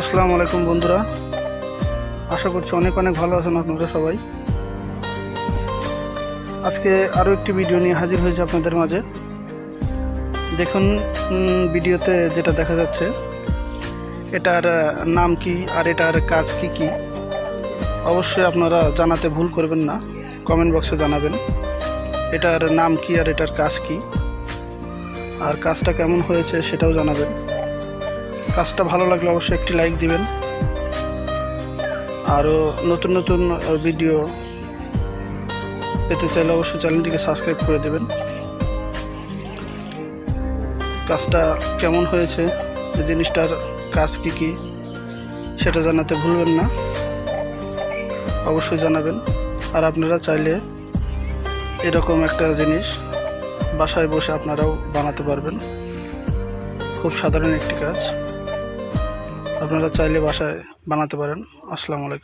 আসসালামু আলাইকুম বন্ধুরা, আশা করছি অনেক ভালো আছেন আপনারা সবাই। আজকে আরও একটি ভিডিও নিয়ে হাজির হয়েছে আপনাদের মাঝে। দেখুন, ভিডিওতে যেটা দেখা যাচ্ছে এটার নাম কি আর এটার কাজ কি কি অবশ্যই আপনারা জানাতে ভুল করবেন না, কমেন্ট বক্সে জানাবেন এটার নাম কি আর এটার কাজ কি, আর কাজটা কেমন হয়েছে সেটাও জানাবেন। কাজটা ভালো লাগলে অবশ্যই একটি লাইক দিবেন। আরও নতুন নতুন ভিডিও পেতে চাইলে অবশ্যই চ্যানেলটিকে সাবস্ক্রাইব করে দেবেন। কাজটা কেমন হয়েছে, এই জিনিসটার কাজ কি কি সেটা জানাতে ভুলবেন না, অবশ্যই জানাবেন। আর আপনারা চাইলে এরকম একটা জিনিস বাসায় বসে আপনারাও বানাতে পারবেন। খুব সাধারণ একটি কাজ, আপনারা চাইলে বাসায় বানাতে পারেন। আসসালামু আলাইকুম।